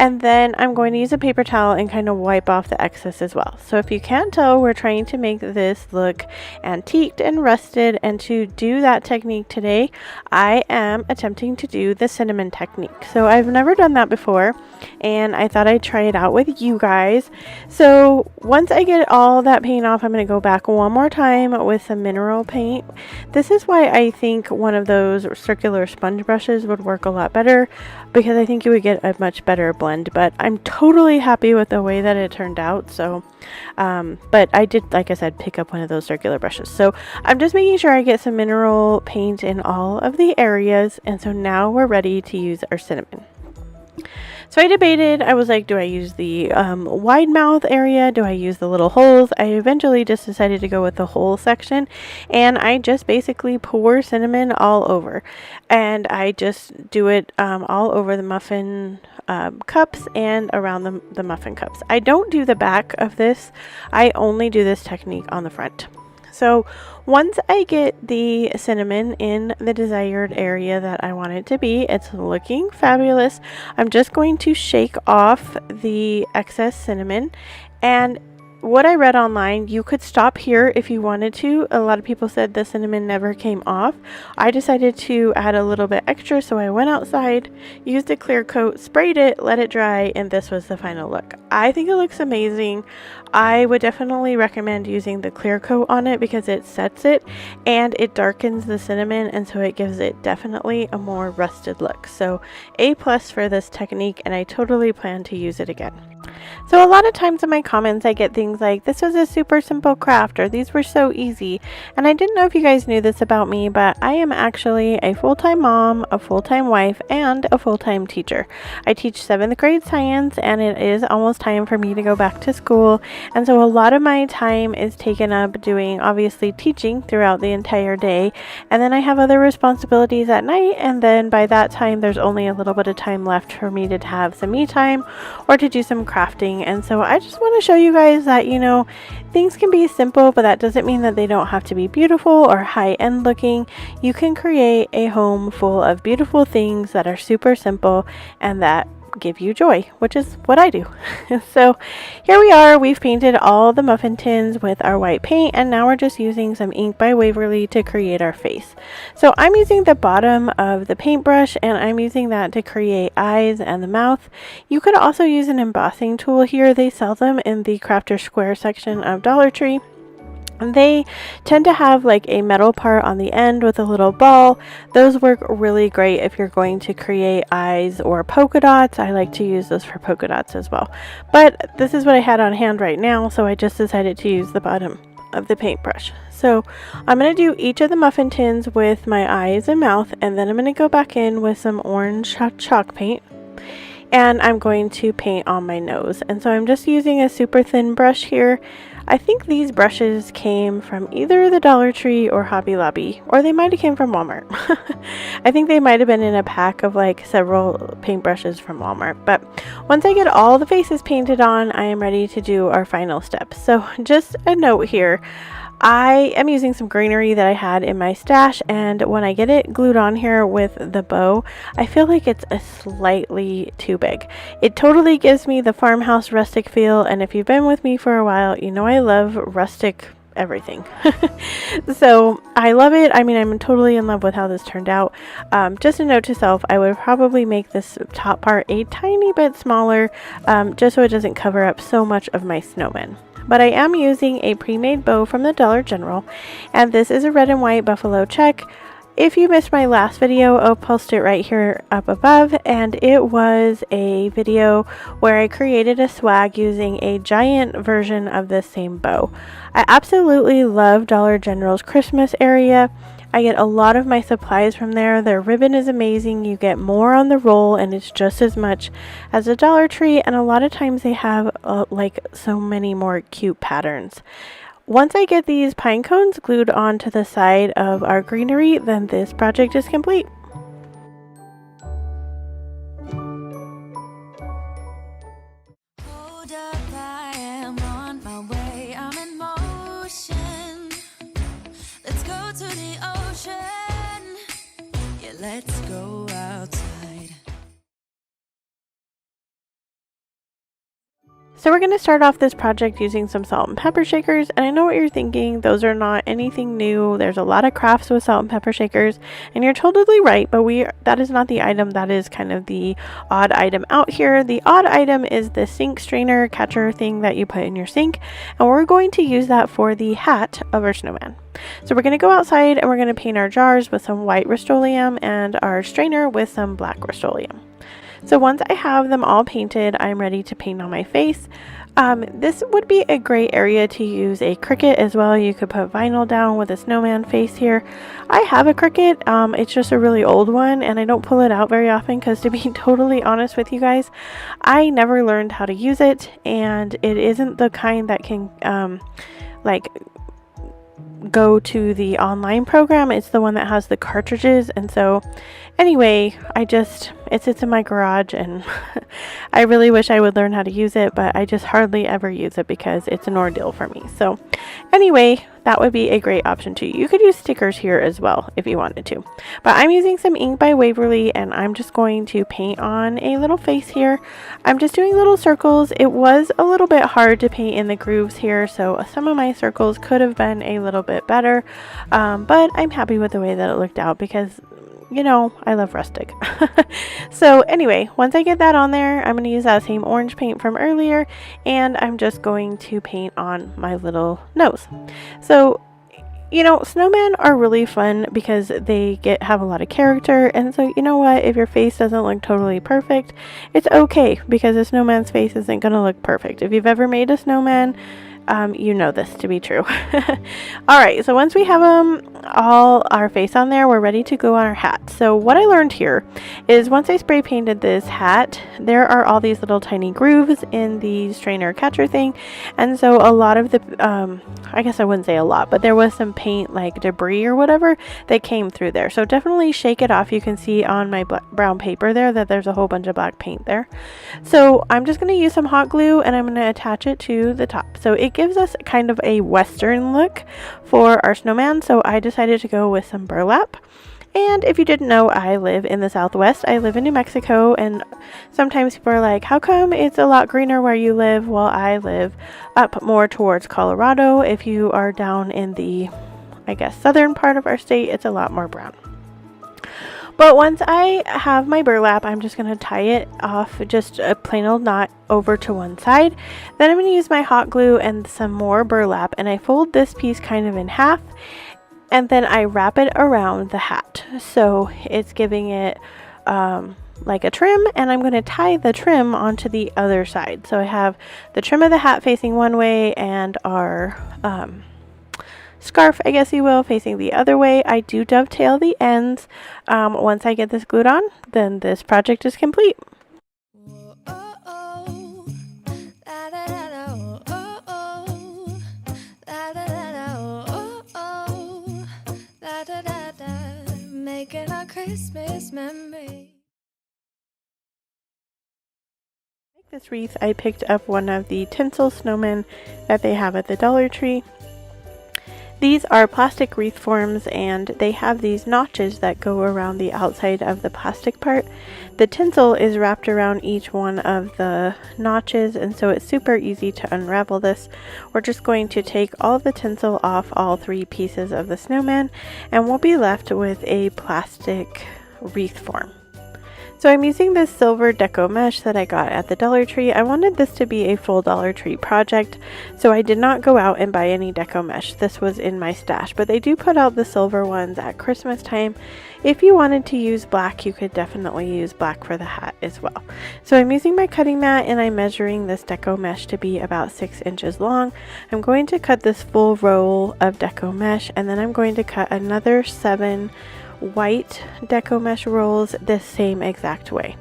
And then I'm going to use a paper towel and kind of wipe off the excess as well. So if you can't tell, we're trying to make this look antiqued and rusted. And to do that technique today, I am attempting to do the cinnamon technique. So I've never done that before, and I thought I'd try it out with you guys. So once I get all that paint off, I'm going to go back one more time with some mineral paint. This is why I think one of those circular sponge brushes would work a lot better, because I think you would get a much better blend. But I'm totally happy with the way that it turned out. So but I did, like I said, pick up one of those circular brushes. So I'm just making sure I get some mineral paint in all of the areas, and so now we're ready to use our cinnamon. So I debated. I was like, do I use the wide mouth area? Do I use the little holes? I eventually just decided to go with the hole section, and I just basically pour cinnamon all over, and I just do it all over the muffin cups and around the muffin cups. I don't do the back of this. I only do this technique on the front. So once I get the cinnamon in the desired area that I want it to be, it's looking fabulous. I'm just going to shake off the excess cinnamon, and what I read online, you could stop here if you wanted to. A lot of people said the cinnamon never came off. I decided to add a little bit extra, so I went outside, used a clear coat, sprayed it, let it dry, and this was the final look. I think it looks amazing. I would definitely recommend using the clear coat on it, because it sets it and it darkens the cinnamon, and so it gives it definitely a more rusted look. So A+ for this technique, and I totally plan to use it again. So a lot of times in my comments I get things like, this was a super simple craft, or these were so easy. And I didn't know if you guys knew this about me, but I am actually a full-time mom, a full-time wife, and a full-time teacher. I teach 7th grade science, and it is almost time for me to go back to school. And so a lot of my time is taken up doing, obviously, teaching throughout the entire day. And then I have other responsibilities at night, and then by that time there's only a little bit of time left for me to have some me time or to do some crafting. And so I just want to show you guys that, you know, things can be simple, but that doesn't mean that they don't have to be beautiful or high-end looking. You can create a home full of beautiful things that are super simple and that give you joy, which is what I do. So here we are. We've painted all the muffin tins with our white paint, and now we're just using some ink by Waverly to create our face. So I'm using the bottom of the paintbrush, and I'm using that to create eyes and the mouth. You could also use an embossing tool here. They sell them in the Crafter Square section of Dollar Tree. And they tend to have like a metal part on the end with a little ball. Those work really great if you're going to create eyes or polka dots. I like to use those for polka dots as well. But this is what I had on hand right now, so I just decided to use the bottom of the paintbrush. So I'm going to do each of the muffin tins with my eyes and mouth, and then I'm going to go back in with some orange chalk paint. And I'm going to paint on my nose. And so I'm just using a super thin brush here. I think these brushes came from either the Dollar Tree or Hobby Lobby, or they might have came from Walmart. I think they might have been in a pack of like several paintbrushes from Walmart. But once I get all the faces painted on, I am ready to do our final steps. So just a note here. I am using some greenery that I had in my stash, and when I get it glued on here with the bow, I feel like it's a slightly too big. It totally gives me the farmhouse rustic feel, and if you've been with me for a while, you know I love rustic everything. So I love it. I mean, I'm totally in love with how this turned out. Just a note to self, I would probably make this top part a tiny bit smaller, just so it doesn't cover up so much of my snowman. But I am using a pre-made bow from the Dollar General, and this is a red and white buffalo check. If you missed my last video, I'll post it right here up above, and it was a video where I created a swag using a giant version of this same bow. I absolutely love Dollar General's Christmas area. I get a lot of my supplies from there. Their ribbon is amazing. You get more on the roll, and it's just as much as a Dollar Tree, and a lot of times they have like so many more cute patterns. once I get these pine cones glued onto the side of our greenery, then this project is complete. Hold up, I am on my way. I'm in motion. Let's go to the ocean. Yeah, let's go outside. So we're going to start off this project using some salt and pepper shakers, and I know what you're thinking, those are not anything new. There's a lot of crafts with salt and pepper shakers, and you're totally right, but that is not the item. That is kind of the odd item out here. The odd item is the sink strainer catcher thing that you put in your sink, and we're going to use that for the hat of our snowman. So we're going to go outside and we're going to paint our jars with some white Rust-Oleum and our strainer with some black Rust-Oleum. So once I have them all painted, I'm ready to paint on my face. This would be a great area to use a Cricut as well. You could put vinyl down with a snowman face here. I have a Cricut. It's just a really old one, and I don't pull it out very often because, to be totally honest with you guys, I never learned how to use it, and it isn't the kind that can go to the online program. It's the one that has the cartridges, and so anyway, it sits in my garage, and I really wish I would learn how to use it, but I just hardly ever use it because it's an ordeal for me. So anyway, that would be a great option too. You could use stickers here as well if you wanted to, but I'm using some ink by Waverly, and I'm just going to paint on a little face here. I'm just doing little circles. It was a little bit hard to paint in the grooves here, so some of my circles could have been a little bit better, but I'm happy with the way that it looked out because, you know, I love rustic. So anyway, once I get that on there, I'm going to use that same orange paint from earlier, and I'm just going to paint on my little nose. So, you know, snowmen are really fun because they have a lot of character, and so you know what, if your face doesn't look totally perfect, it's okay, because a snowman's face isn't going to look perfect. If you've ever made a snowman, you know this to be true. Alright, so once we have all our face on there, we're ready to go on our hat. So what I learned here is once I spray painted this hat, there are all these little tiny grooves in the strainer catcher thing, and so a lot of the, I guess I wouldn't say a lot, but there was some paint like debris or whatever that came through there. So definitely shake it off. You can see on my brown paper there that there's a whole bunch of black paint there. So I'm just going to use some hot glue, and I'm going to attach it to the top. So it gives us kind of a western look for our snowman, so I decided to go with some burlap. And if you didn't know, I live in the Southwest. I live in New Mexico, and sometimes people are like, how come it's a lot greener where you live? Well, I live up more towards Colorado. If you are down in the, I guess, southern part of our state, it's a lot more brown. But once I have my burlap, I'm just going to tie it off, just a plain old knot over to one side. Then I'm going to use my hot glue and some more burlap, and I fold this piece kind of in half, and then I wrap it around the hat. So it's giving it like a trim, and I'm going to tie the trim onto the other side. So I have the trim of the hat facing one way, and our scarf, I guess you will, facing the other way. I do dovetail the ends. Once I get this glued on, then this project is complete. Making our Christmas memory. This wreath, I picked up one of the tinsel snowmen that they have at the Dollar Tree. These are plastic wreath forms, and they have these notches that go around the outside of the plastic part. The tinsel is wrapped around each one of the notches, and so it's super easy to unravel this. We're just going to take all the tinsel off all three pieces of the snowman, and we'll be left with a plastic wreath form. So I'm using this silver Deco mesh that I got at the Dollar Tree. I wanted this to be a full Dollar Tree project, so I did not go out and buy any Deco mesh. This was in my stash, but they do put out the silver ones at Christmas time. If you wanted to use black, you could definitely use black for the hat as well. So I'm using my cutting mat, and I'm measuring this Deco mesh to be about 6 inches long. I'm going to cut this full roll of Deco mesh, and then I'm going to cut another 7 white Deco mesh rolls this same exact way.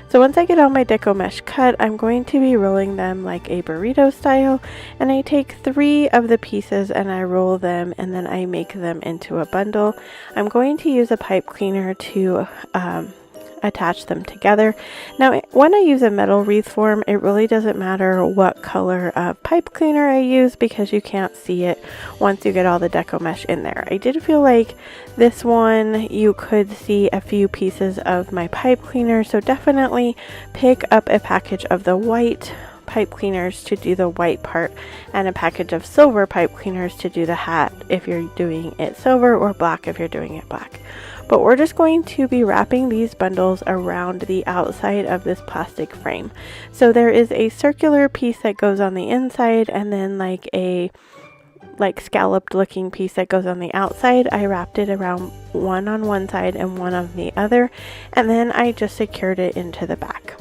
So once I get all my Deco mesh cut, I'm going to be rolling them like a burrito style, and I take 3 of the pieces and I roll them, and then I make them into a bundle. I'm going to use a pipe cleaner to attach them together. Now when I use a metal wreath form, it really doesn't matter what color of pipe cleaner I use because you can't see it once you get all the Deco mesh in there. I did feel like this one you could see a few pieces of my pipe cleaner, so definitely pick up a package of the white pipe cleaners to do the white part and a package of silver pipe cleaners to do the hat if you're doing it silver, or black if you're doing it black. But we're just going to be wrapping these bundles around the outside of this plastic frame. So there is a circular piece that goes on the inside, and then like a scalloped looking piece that goes on the outside. I wrapped it around one on one side and one on the other, and then I just secured it into the back.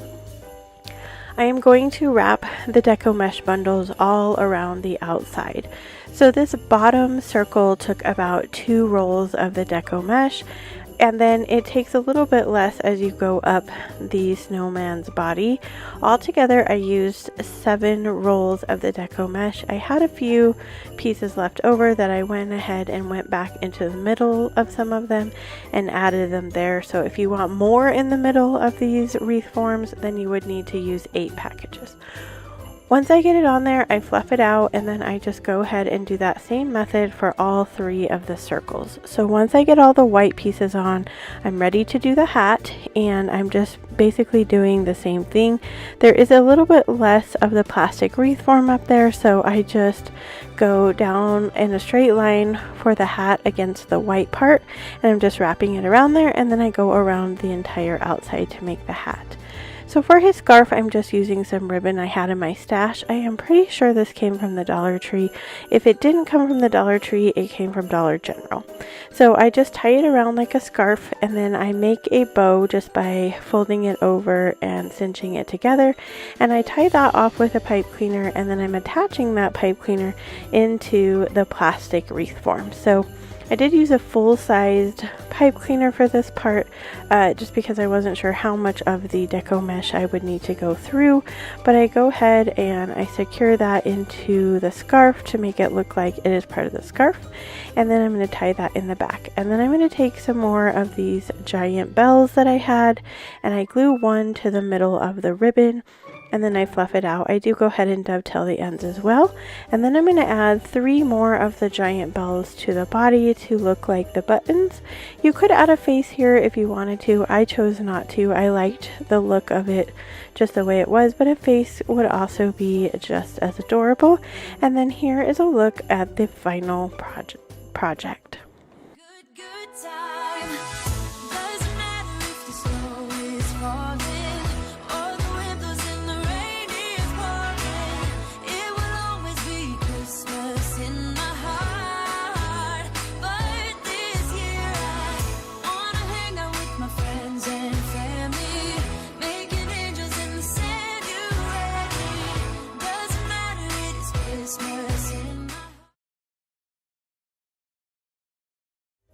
I am going to wrap the Deco mesh bundles all around the outside. So this bottom circle took about 2 rolls of the Deco mesh, and then it takes a little bit less as you go up the snowman's body. Altogether I used 7 rolls of the Deco mesh. I had a few pieces left over that I went ahead and went back into the middle of some of them and added them there. So if you want more in the middle of these wreath forms, then you would need to use 8 packages. Once I get it on there, I fluff it out, and then I just go ahead and do that same method for all 3 of the circles. So once I get all the white pieces on, I'm ready to do the hat, and I'm just basically doing the same thing. There is a little bit less of the plastic wreath form up there, so I just go down in a straight line for the hat against the white part, and I'm just wrapping it around there, and then I go around the entire outside to make the hat. So for his scarf, I'm just using some ribbon I had in my stash. I am pretty sure this came from the Dollar Tree. If it didn't come from the Dollar Tree, it came from Dollar General. So I just tie it around like a scarf, and then I make a bow just by folding it over and cinching it together. And I tie that off with a pipe cleaner, and then I'm attaching that pipe cleaner into the plastic wreath form. So I did use a full-sized pipe cleaner for this part, just because I wasn't sure how much of the Deco mesh I would need to go through, but I go ahead and I secure that into the scarf to make it look like it is part of the scarf, and then I'm going to tie that in the back. And then I'm going to take some more of these giant bells that I had, and I glue one to the middle of the ribbon, and then I fluff it out. I do go ahead and dovetail the ends as well, and then I'm going to add 3 more of the giant bells to the body to look like the buttons. You could add a face here if you wanted to. I chose not to. I liked the look of it just the way it was, but a face would also be just as adorable. And then here is a look at the final project. Good time. Doesn't matter if the snow is falling or the wind blows and the rain is pouring. It will always be Christmas in my heart. But this year I wanna hang out with my friends and family, making angels in the sand. You ready? Doesn't matter, it is Christmas in my heart.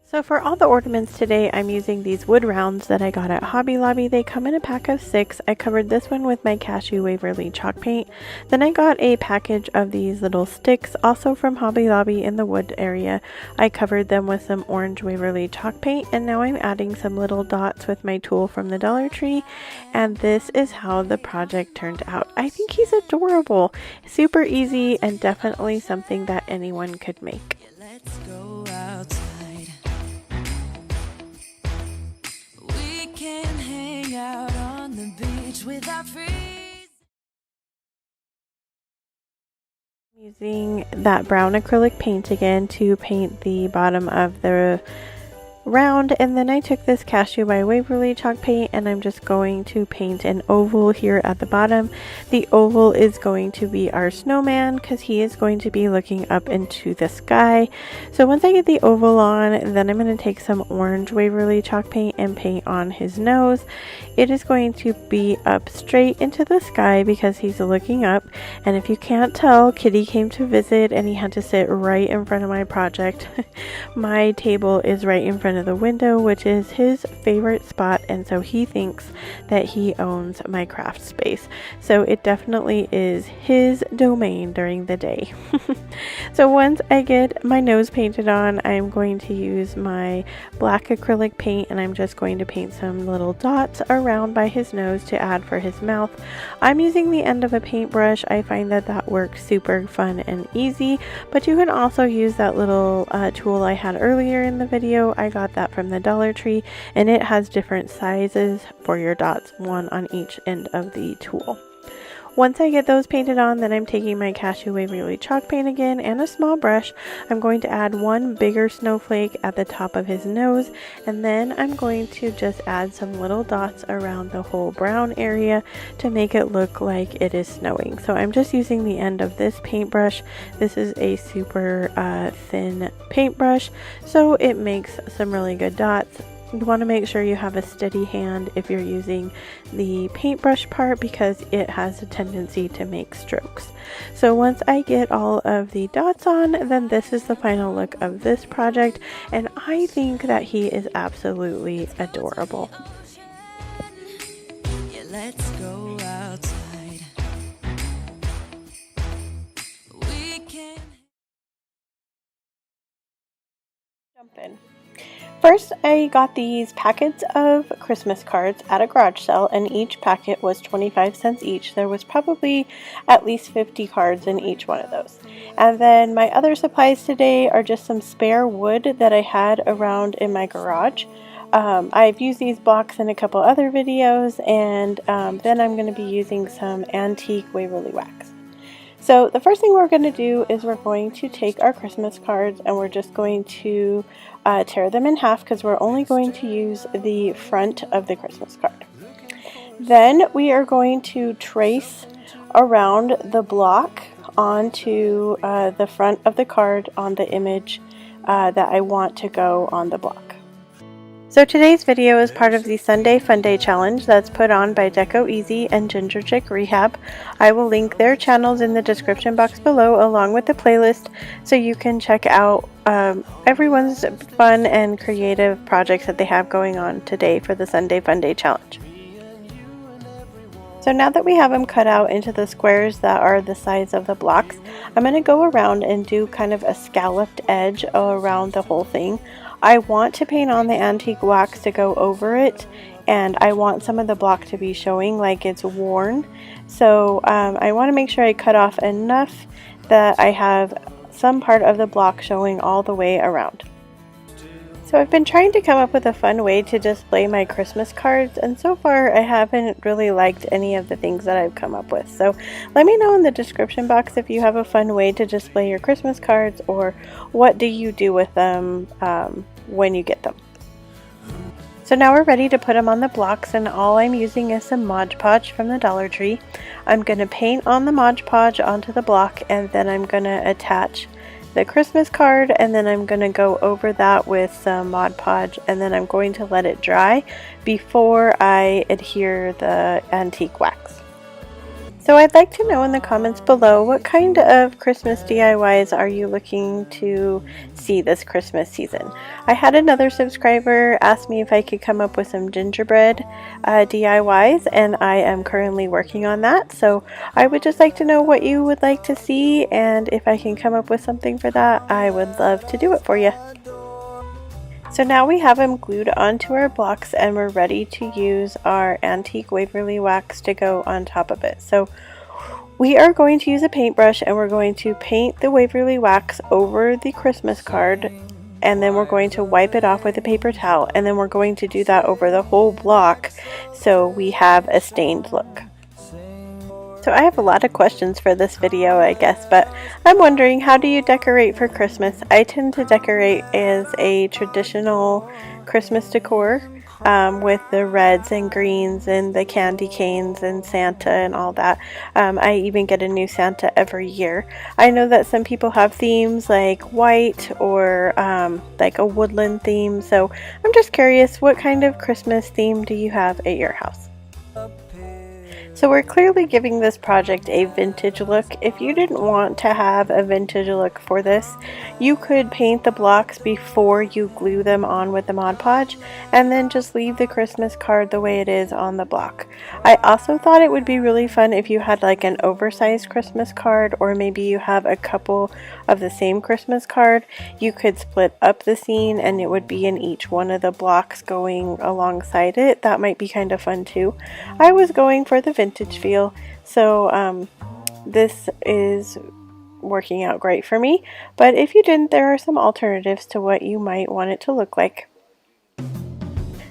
So for all the ornaments today, I'm using these wood rounds that I got at Hobby Lobby. They come in a pack of 6. I covered this one with my Cashew Waverly chalk paint. Then I got a package of these little sticks, also from Hobby Lobby in the wood area. I covered them with some orange Waverly chalk paint, and now I'm adding some little dots with my tool from the Dollar Tree, and this is how the project turned out. I think he's adorable, super easy, and definitely something that anyone could make. Let's go outside. We can hang out on the beach without freezing. Using that brown acrylic paint again to paint the bottom of the round, and then I took this Cashew by Waverly chalk paint and I'm just going to paint an oval here at the bottom. The oval is going to be our snowman because he is going to be looking up into the sky. So once I get the oval on, then I'm going to take some orange Waverly chalk paint and paint on his nose. It is going to be up straight into the sky because he's looking up, and if you can't tell, Kitty came to visit and he had to sit right in front of my project. My table is right in front front of the window, which is his favorite spot, and so he thinks that he owns my craft space. So it definitely is his domain during the day. So once I get my nose painted on, I'm going to use my black acrylic paint, and I'm just going to paint some little dots around by his nose to add for his mouth. I'm using the end of a paintbrush. I find that that works super fun and easy, but you can also use that little tool I had earlier in the video. I got that from the Dollar Tree, and it has different sizes for your dots, one on each end of the tool. Once I get those painted on, then I'm taking my Cashew Waverly chalk paint again and a small brush. I'm going to add one bigger snowflake at the top of his nose, and then I'm going to just add some little dots around the whole brown area to make it look like it is snowing. So I'm just using the end of this paintbrush. This is a super thin paintbrush, so it makes some really good dots. You want to make sure you have a steady hand if you're using the paintbrush part, because it has a tendency to make strokes. So once I get all of the dots on, then this is the final look of this project, and I think that he is absolutely adorable. Yeah, let's go outside. We can Jump in. First, I got these packets of Christmas cards at a garage sale, and each packet was 25 cents each. There was probably at least 50 cards in each one of those. And then my other supplies today are just some spare wood that I had around in my garage. I've used these blocks in a couple other videos, and then I'm going to be using some antique Waverly wax. So the first thing we're going to do is we're going to take our Christmas cards, and we're just going to tear them in half, because we're only going to use the front of the Christmas card. Then we are going to trace around the block onto the front of the card on the image that I want to go on the block. So today's video is part of the Sunday Fun Day Challenge that's put on by Deco Easy and Ginger Chick Rehab. I will link their channels in the description box below, along with the playlist, so you can check out everyone's fun and creative projects that they have going on today for the Sunday Fun Day Challenge. So now that we have them cut out into the squares that are the size of the blocks, I'm going to go around and do kind of a scalloped edge around the whole thing. I want to paint on the antique wax to go over it, and I want some of the block to be showing like it's worn. So I want to make sure I cut off enough that I have some part of the block showing all the way around. So I've been trying to come up with a fun way to display my Christmas cards, and so far I haven't really liked any of the things that I've come up with. So let me know in the description box if you have a fun way to display your Christmas cards, or what do you do with them when you get them. So now we're ready to put them on the blocks, and all I'm using is some Mod Podge from the Dollar Tree. I'm going to paint on the Mod Podge onto the block, and then I'm going to attach the Christmas card, and then I'm going to go over that with some Mod Podge, and then I'm going to let it dry before I adhere the antique wax. So I'd like to know in the comments below, what kind of Christmas DIYs are you looking to see this Christmas season? I had another subscriber ask me if I could come up with some gingerbread DIYs, and I am currently working on that. So I would just like to know what you would like to see, and if I can come up with something for that, I would love to do it for you. So now we have them glued onto our blocks, and we're ready to use our antique Waverly wax to go on top of it. So we are going to use a paintbrush, and we're going to paint the Waverly wax over the Christmas card, and then we're going to wipe it off with a paper towel, and then we're going to do that over the whole block so we have a stained look. So I have a lot of questions for this video, I guess, but I'm wondering, how do you decorate for Christmas? I tend to decorate as a traditional Christmas decor with the reds and greens and the candy canes and Santa and all that. I even get a new Santa every year. I know that some people have themes like white or like a woodland theme, so I'm just curious, what kind of Christmas theme do you have at your house? So we're clearly giving this project a vintage look. If you didn't want to have a vintage look for this, you could paint the blocks before you glue them on with the Mod Podge and then just leave the Christmas card the way it is on the block. I also thought it would be really fun if you had like an oversized Christmas card, or maybe you have a couple of the same Christmas card. You could split up the scene and it would be in each one of the blocks going alongside it. That might be kind of fun too. I was going for the vintage feel, so this is working out great for me, but if you didn't, there are some alternatives to what you might want it to look like.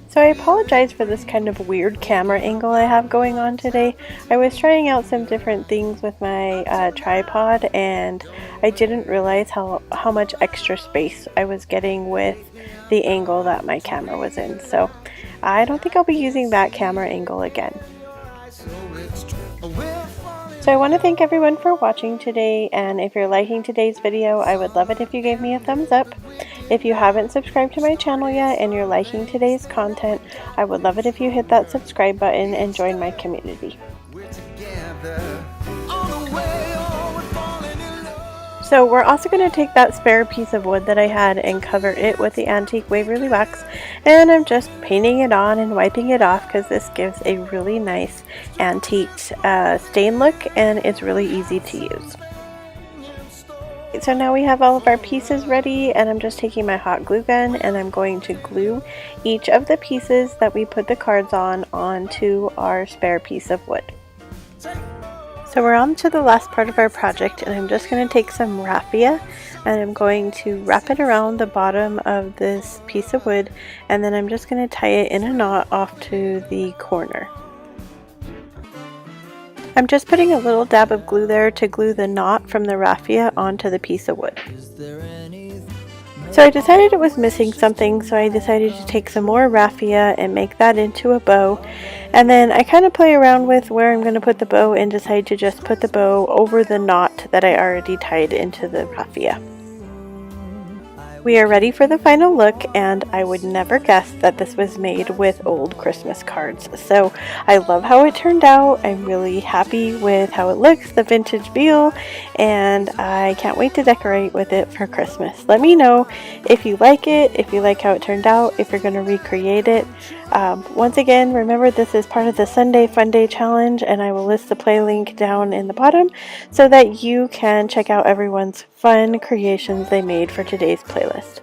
So I apologize for this kind of weird camera angle I have going on today. I was trying out some different things with my tripod, and I didn't realize how much extra space I was getting with the angle that my camera was in. So I don't think I'll be using that camera angle again. So I want to thank everyone for watching today, and if you're liking today's video, I would love it if you gave me a thumbs up. If you haven't subscribed to my channel yet and you're liking today's content, I would love it if you hit that subscribe button and join my community. So we're also going to take that spare piece of wood that I had and cover it with the antique Waverly wax, and I'm just painting it on and wiping it off because this gives a really nice antique stain look and it's really easy to use. So now we have all of our pieces ready, and I'm just taking my hot glue gun and I'm going to glue each of the pieces that we put the cards on onto our spare piece of wood. So we're on to the last part of our project, and I'm just going to take some raffia and I'm going to wrap it around the bottom of this piece of wood, and then I'm just going to tie it in a knot off to the corner. I'm just putting a little dab of glue there to glue the knot from the raffia onto the piece of wood. So I decided it was missing something, so I decided to take some more raffia and make that into a bow. And then I kind of play around with where I'm going to put the bow and decide to just put the bow over the knot that I already tied into the raffia. We are ready for the final look, and I would never guess that this was made with old Christmas cards. So I love how it turned out. I'm really happy with how it looks, the vintage feel, and I can't wait to decorate with it for Christmas. Let me know if you like it, if you like how it turned out, if you're going to recreate it. Once again, remember this is part of the Sunday Fun Day Challenge, and I will list the play link down in the bottom so that you can check out everyone's fun creations they made for today's playlist.